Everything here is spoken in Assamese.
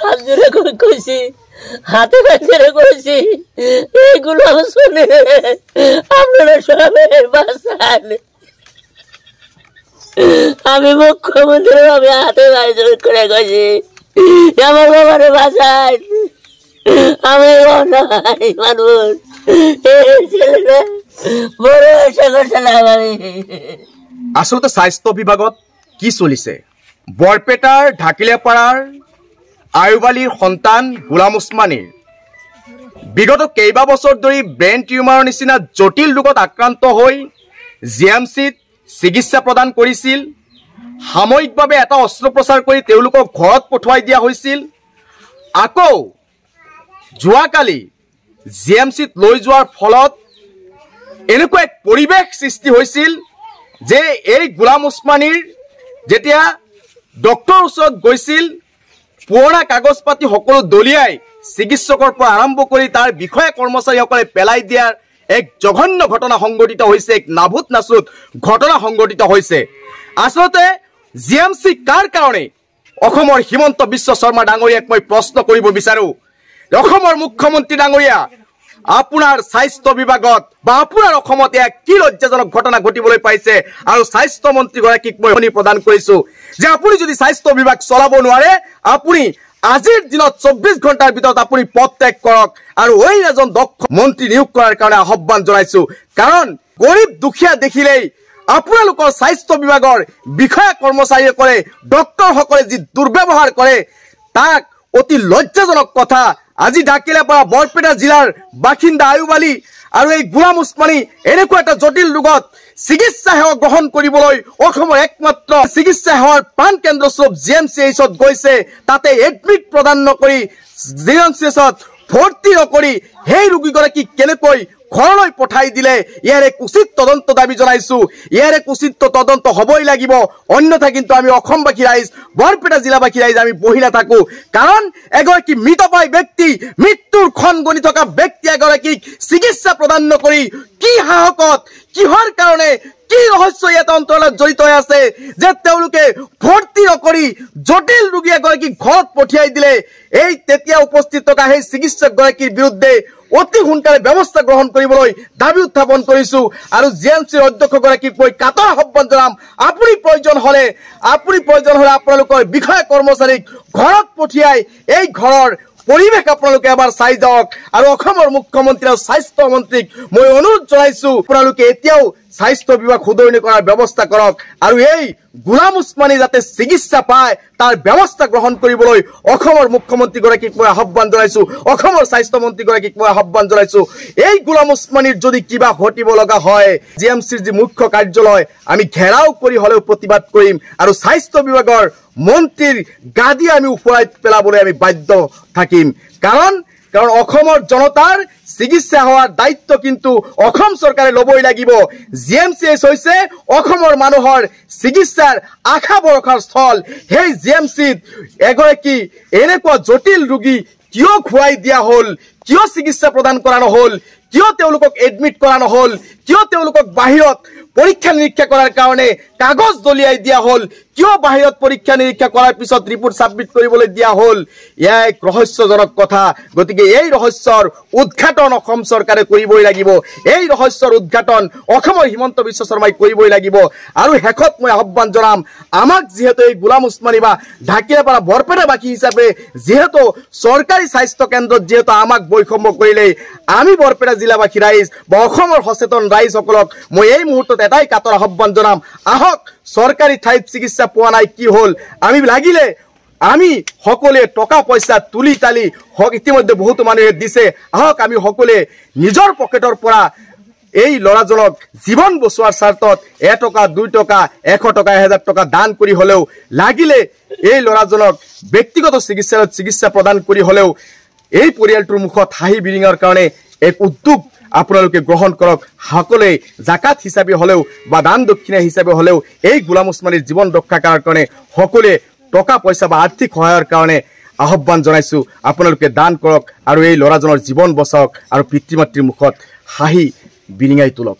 হাত জোরে কইছি, হাতে কাছে কইছি, এইগুলো শুনে আপনারা সবাই বাঁচান। আমি মুখ্যমন্ত্রী আমি হাতে কাছে করে কইছি আমার বাবারে বাঁচান। আমি অনাই মানুষ, ছেলেটা বড় এসে করছিলাম আমি। আসলে স্বাস্থ্য বিভাগত কি চলিছে? বৰপেটাৰ ঢাকিলিয়াপাৰাৰ আয়ুবালীৰ সন্তান গোলাম ওছমানীৰ বিগত কেইবা বছৰ ধৰি ব্ৰেইন টিউমাৰৰ নিচিনা জটিল ৰোগত আক্ৰান্ত হৈ জিএমচিত চিকিৎসা প্ৰদান কৰিছিল। সাময়িকভাৱে এটা অস্ত্ৰোপচাৰ কৰি তেওঁলোকক ঘৰত পঠুৱাই দিয়া হৈছিল। আকৌ যোৱাকালি জিএমচিত লৈ যোৱাৰ ফলত এনেকুৱা এক পৰিৱেশ সৃষ্টি হৈছিল যে এই গোলাম ওছমানীৰ যেতিয়া ডক্টৰৰ ওচৰত গৈছিল, পুৰণা কাগজ পাতি সকলো দলিয়াই চিকিৎসকৰ পৰা আৰম্ভ কৰি তাৰ বিষয়া কৰ্মচাৰীসকলে পেলাই দিয়াৰ এক জঘন্য ঘটনা সংঘটিত হৈছে, এক নাভূত নাচুত ঘটনা সংঘটিত হৈছে। আচলতে জিএমচি কাৰ কাৰণে? অসমৰ হিমন্ত বিশ্ব শৰ্মা ডাঙৰীয়াক মই প্ৰশ্ন কৰিব বিচাৰোঁ। অসমৰ মুখ্যমন্ত্ৰী ডাঙৰীয়া, আপোনাৰ স্বাস্থ্য বিভাগত বা আপোনাৰ অসমত এক কি লজ্জাজনক ঘটনা ঘটিবলৈ পাইছে? আৰু স্বাস্থ্য মন্ত্ৰীগৰাকীক মই শুনি প্ৰদান কৰিছো যে আপুনি যদি স্বাস্থ্য বিভাগ চলাব নোৱাৰে, আপুনি আজিৰ দিনত 24 ঘণ্টাৰ ভিতৰত আপুনি পদত্যাগ কৰক আৰু ওই এজন দক্ষ মন্ত্ৰী নিয়োগ কৰাৰ কাৰণে আহ্বান জনাইছো। কাৰণ গৰীব দুখীয়া দেখিলেই আপোনালোকৰ স্বাস্থ্য বিভাগৰ বিষয়া কৰ্মচাৰীসকলে ডক্টৰসকলে যি দুৰ্ব্যৱহাৰ কৰে তাক অতি লজ্জাজনক কথা। আজি ঢাকিলিয়াপাৰা বৰপেটা জিলাৰ বাসিন্দা আয়ুব আলী আৰু এই গোলাম ওছমানী এনেকুৱা এটা জটিল ৰোগত চিকিৎসা সেৱা গ্ৰহণ কৰিবলৈ অসমৰ একমাত্ৰ চিকিৎসা সেৱাৰ প্ৰাণ কেন্দ্ৰস্বৰূপ জিএমচিএইচত গৈছে। তাতে এডমিট প্ৰদান নকৰি জিএমচিএইচত ভৰ্তি নকৰি সেই ৰোগীগৰাকীক কেনেকৈ ঘৰলৈ পঠাই দিলে, ইয়াৰ এক উচিত তদন্ত দাবী জনাইছো। ইয়াৰ এক উচিত তদন্ত হ'বই লাগিব, অন্যথা কিন্তু আমি অসমবাসী ৰাইজ, বৰপেটা জিলাবাসী ৰাইজ আমি বহি নাথাকো। কাৰণ এগৰাকী মৃতপ্ৰায় ব্যক্তি, মৃত্যুৰ ক্ষণ গণি থকা ব্যক্তি এগৰাকীক চিকিৎসা প্ৰদান নকৰি কি সাহসত, কিহৰ কাৰণে, কি ৰহস্য ইয়াত অন্তৰালত জড়িত হৈ আছে যে তেওঁলোকে ভৰ্তি নকৰি জটিল ৰোগী এগৰাকীক ঘৰত পঠিয়াই দিলে? এই তেতিয়া উপস্থিত থকা সেই চিকিৎসকগৰাকীৰ বিৰুদ্ধে অতি সোনকালে ব্যৱস্থা গ্ৰহণ কৰিবলৈ দাবী উত্থাপন কৰিছো। আৰু জিএমচিৰ অধ্যক্ষগৰাকীক মই কাটৰ আহ্বান জনাম, আপুনি প্ৰয়োজন হলে আপোনালোকৰ বিষয়া কৰ্মচাৰীক ঘৰত পঠিয়াই এই ঘৰৰ পৰিৱেশ আপোনালোকে এবাৰ চাই যাওক। আৰু অসমৰ মুখ্যমন্ত্ৰী আৰু স্বাস্থ্য মন্ত্ৰীক মই অনুৰোধ জনাইছো, আপোনালোকে এতিয়াও স্বাস্থ্য বিভাগ শুধৰণি কৰাৰ ব্যৱস্থা কৰক আৰু এই গোলাম ওছমানী যাতে চিকিৎসা পায় তাৰ ব্যৱস্থা গ্ৰহণ কৰিবলৈ অসমৰ মুখ্যমন্ত্ৰীগৰাকীক মই আহ্বান জনাইছো, অসমৰ স্বাস্থ্য মন্ত্ৰীগৰাকীক মই আহ্বান জনাইছো। এই গোলাম ওছমানীৰ যদি কিবা ঘটিব লগা হয়, জিএমচিৰ যি মুখ্য কাৰ্যালয় আমি ঘেৰাও কৰি হলেও প্ৰতিবাদ কৰিম আৰু স্বাস্থ্য বিভাগৰ মন্ত্ৰীৰ গাদী আমি উফৰাই পেলাবলৈ আমি বাধ্য থাকিম। কাৰণ অসমৰ জনতাৰ চিকিৎসা সেৱাৰ দায়িত্ব কিন্তু অসম চৰকাৰে ল'বই লাগিব। জিএমচিএইচ হৈছে অসমৰ মানুহৰ চিকিৎসাৰ আশা ভৰসাৰ স্থল। সেই জিএমচিত এগৰাকী এনেকুৱা জটিল ৰোগী কিয় খুৱাই দিয়া হ'ল, কিয় চিকিৎসা প্ৰদান কৰা নহ'ল, কিয় তেওঁলোকক এডমিট কৰা নহ'ল, কিয় তেওঁলোকক বাহিৰত পৰীক্ষা নিৰীক্ষা কৰাৰ কাৰণে কাগজ দলিয়াই দিয়া হ'ল, কিয় বাহিৰত পৰীক্ষা নিৰীক্ষা কৰাৰ পিছত ৰিপৰ্ট ছাবমিট কৰিবলৈ দিয়া হ'ল? এয়া এক ৰহস্যজনক কথা। গতিকে এই ৰহস্যৰ উদ্ঘাটন অসম চৰকাৰে কৰিবই লাগিব, এই ৰহস্যৰ উদ্ঘাটন অসমৰ হিমন্ত বিশ্ব শৰ্মাই কৰিবই লাগিব। আৰু শেষত মই আহ্বান জনাম, আমাক যিহেতু এই গোলাম ওছমানী বা ঢাকিলিয়াপাৰা বৰপেটাবাসী হিচাপে যিহেতু চৰকাৰী স্বাস্থ্য কেন্দ্ৰত যিহেতু আমাক বৈষম্য কৰিলে, আমি বৰপেটা জিলাবাসী ৰাইজ বা অসমৰ সচেতন ৰাইজসকলক মই এই মুহূৰ্তত এটাই কাটৰ আহ্বান জনাম, আহক চৰকাৰী ঠাইত চিকিৎসা পোৱা নাই কি হ'ল, আমি লাগিলে আমি সকলোৱে টকা পইচা তুলি তালি ইতিমধ্যে বহুতো মানুহে দিছে, আহক আমি সকলোৱে নিজৰ পকেটৰ পৰা এই ল'ৰাজনক জীৱন বচোৱাৰ স্বাৰ্থত 1 টকা 2 টকা 100 টকা 1000 টকা দান কৰি হলেও লাগিলে এই ল'ৰাজনক ব্যক্তিগত চিকিৎসালয়ত চিকিৎসা প্ৰদান কৰি হলেও এই পৰিয়ালটোৰ মুখত হাঁহি বিৰিঙাৰ কাৰণে এক উদ্যোগ আপোনালোকে গ্ৰহণ কৰক। সকলোৱে জাকাত হিচাপে হলেও বা দান দক্ষিণা হিচাপে হলেও এই গোলাম ওছমানীৰ জীৱন ৰক্ষা কৰাৰ কাৰণে সকলোৱে টকা পইচা বা আৰ্থিক সহায়ৰ কাৰণে আহ্বান জনাইছো। আপোনালোকে দান কৰক আৰু এই ল'ৰাজনৰ জীৱন বচাওক আৰু পিতৃ মাতৃৰ মুখত হাঁহি বিৰিঙাই তোলক।